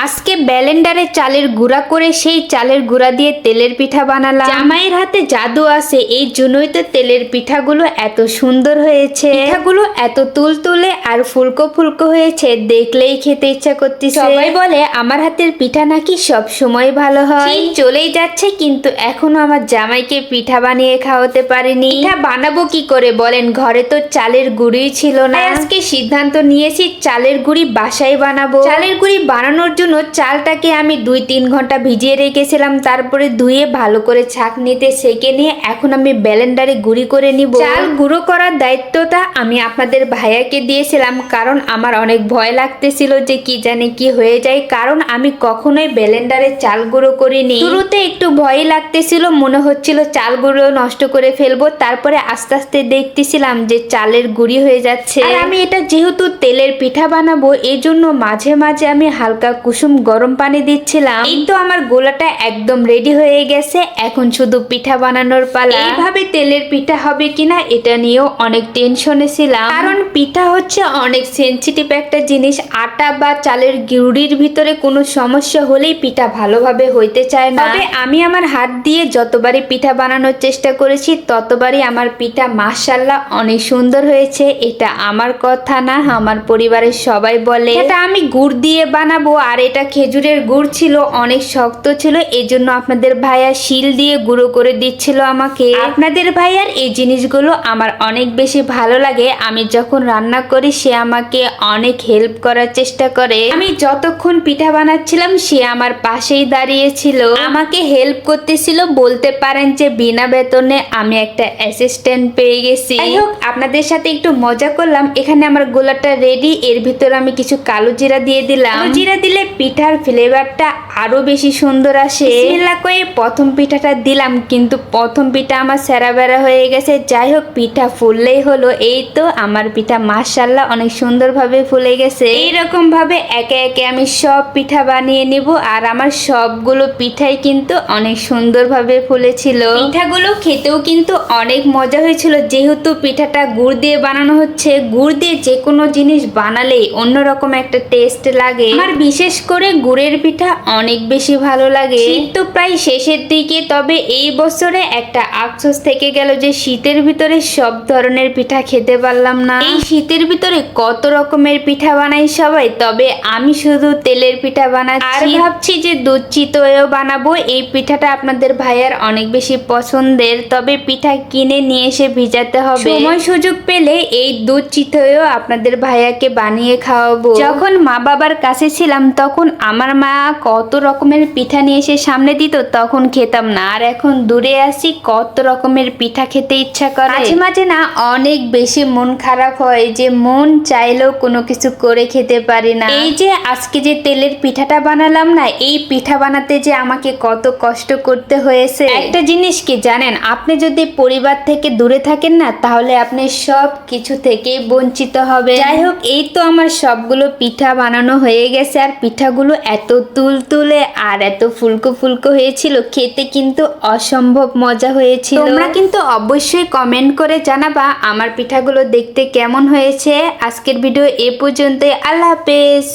আজকে ব্লেন্ডারে চালের গুঁড়া করে সেই চালের গুঁড়া দিয়ে তেলের পিঠা বানালাম। জামাইয়ের হাতে জাদু আছে, এই জন্যই তো তেলের পিঠাগুলো এত সুন্দর হয়েছে। পিঠাগুলো এত তুলতুলে আর ফুলকো ফুলকো হয়েছে, দেখলেই খেতে ইচ্ছা করতেছে। সবাই বলে আমার হাতের পিঠা নাকি সব সময় ভালো হয়। চলেই যাচ্ছে, কিন্তু এখনো আমার জামাইকে পিঠা বানিয়ে খাওয়াতে পারিনি। পিঠা বানাবো কি করে বলেন, ঘরে তো চালের গুঁড়ি ছিল না। আজকে সিদ্ধান্ত নিয়েছি চালের গুঁড়ি বাসায় বানাবো। চালের গুঁড়ি বানানোর জন্য চালটাকে আমি 2-3 ঘন্টা ভিজিয়ে রেখেছিলাম, তারপরে ধুয়ে ভালো করে ছাঁকনিতে সেকে নিয়ে এখন আমি ব্লেন্ডারে গুঁড়ি করে নিব। চাল গুঁড়ো করার দায়িত্বটা আমি আপনাদের ভাইয়াকে দিয়েছিলাম, কারণ আমার অনেক ভয় লাগতেছিল যে কি জানি কি হয়ে যায়, কারণ আমি কখনোই ব্লেন্ডারে চাল গুঁড়ো করিনি। শুরুতে একটু ভয় লাগতেছিল, মনে হচ্ছিল চাল গুঁড়ো নষ্ট করে ফেলবো, তারপরে আস্তে আস্তে দেখতেছিলাম যে চালের গুঁড়ি হয়ে যাচ্ছে। আর আমি এটা যেহেতু তেলের পিঠা বানাবো, এই জন্য মাঝে মাঝে আমি হালকা কুসুম গরম পানি দিচ্ছিলাম। এই তো আমার গোলাটা একদম রেডি হয়ে গেছে, এখন শুধু পিঠা বানানোর পালা। এইভাবে তেলের পিঠা হবে কিনা এটা নিয়েও অনেক টেনশনে ছিলাম, কারণ পিঠা হচ্ছে অনেক সেনসিটিভ একটা জিনিস। আটা বা চালের গুঁড়ির ভিতরে কোনো সমস্যা হলেই পিঠা ভালোভাবে হইতে চায় না। তবে আমি আমার হাত দিয়ে যতবারই পিঠা বানানোর চেষ্টা করেছি ততবারই আমার পিঠা মাশাআল্লাহ অনেক সুন্দর হয়েছে। এটা আমার কথা না, আমার পরিবারের সবাই বলে। এটা আমি গুড় দিয়ে বানাবো, আর এটা খেজুরের গুড় ছিল, অনেক শক্ত ছিল, এই জন্য আপনাদের ভাইয়া শিল দিয়ে গুঁড়ো করে দিচ্ছিল আমাকে। আপনাদের ভাইয়ার এই জিনিসগুলো আমার অনেক বেশি ভালো লাগে। আমি যখন রান্না করি সে আমাকে অনেক হেল্প করার চেষ্টা করে। আমি যতক্ষণ পিঠা বানাচ্ছিলাম সে আমার পাশেই দাঁড়িয়েছিল, আমাকে হেল্প করতেছিল। বলতে পারেন যে বিনা বেতনে আমি একটা অ্যাসিস্ট্যান্ট পেয়ে গেছি। যাই হোক, আপনাদের সাথে একটু মজা করলাম। এখানে আমার গোলাটা রেডি, এর ভিতরে আমি কিছু কালো জিরা দিয়ে দিলাম। কালো জিরা দিলে পিঠার ফ্লেভারটা আরো বেশি সুন্দর আসে। বিসমিল্লাহ কয়ে প্রথম পিঠাটা দিলাম, কিন্তু প্রথম পিঠা আমার সেরা বেড়া হয়ে গেছে। যাই হোক, পিঠা ফুললেই হলো। এই তো আমার পিঠা মাশাআল্লাহ অনেক সুন্দরভাবে ফুলে গেছে। এইরকম ভাবে একে একে আমি সব পিঠা বানিয়ে নিব, আর আমার সবগুলো পিঠাই কিন্তু অনেক সুন্দরভাবে ফুলেছিল। পিঠাগুলো খেতেও কিন্তু অনেক মজা হয়েছিল, যেহেতু পিঠাটা গুড় দিয়ে বানানো হচ্ছে। গুড় দিয়ে যে কোনো জিনিস বানালেই অন্যরকম একটা টেস্ট লাগে। আমার বিশেষ করে গুড়ের পিঠা অনেক বেশি ভালো লাগে। শীত তো প্রায় শেষের দিকে, তবে এই বছরে একটা আফসোস থেকে গেল যে শীতের ভিতরে সব ধরনের পিঠা খেতে পারলাম না। এই শীতের ভিতরে কত রকমের পিঠা বানাই সবাই, তবে আমি শুধু তেলের পিঠা বানাচ্ছি। আর ভাবছি যে দুধ চিতইও বানাবো। এই পিঠাটা আপনাদের ভাইয়ার অনেক বেশি পছন্দের, তবে পিঠা কিনে নিয়ে এসে ভিজাতে হবে। সময় সুযোগ পেলে এই দুধ চিতইও আপনাদের ভাইয়াকে বানিয়ে খাওয়াবো। যখন মা বাবার কাছে ছিলাম তখন আমার মা কত রকমের পিঠা নিয়ে এসে সামনে দিত, তখন খেতাম না। আর এখন দূরে আসি, কত রকমের পিঠা খেতে ইচ্ছা করে। মাঝে মাঝে না অনেক বেশি মন খারাপ হয়, যে মন চাইলেও কোনো কিছু করে খেতে পারি না। এই যে আজকে যে তেলের পিঠাটা বানালাম না, এই পিঠা বানাতে যে আমাকে কত কষ্ট করতে হয়েছে। একটা জিনিস কি জানেন, আপনি যদি পরিবার থেকে দূরে থাকেন না, তাহলে আপনি সব কিছু থেকেই বঞ্চিত হবে। যাই হোক, এই তো আমার সবগুলো পিঠা বানানো হয়ে গেছে, আর পিঠাগুলো এত তুলতুলে আর এত ফুলকো ফুলকো হয়েছিল, খেতে কিন্তু অসম্ভব মজা হয়েছিল। তোমরা কিন্তু অবশ্যই কমেন্ট করে জানাবা আমার পিঠাগুলো দেখতে কেমন হয়েছে। আজকের ভিডিও এ পর্যন্তই। আল্লাহ হাফেজ।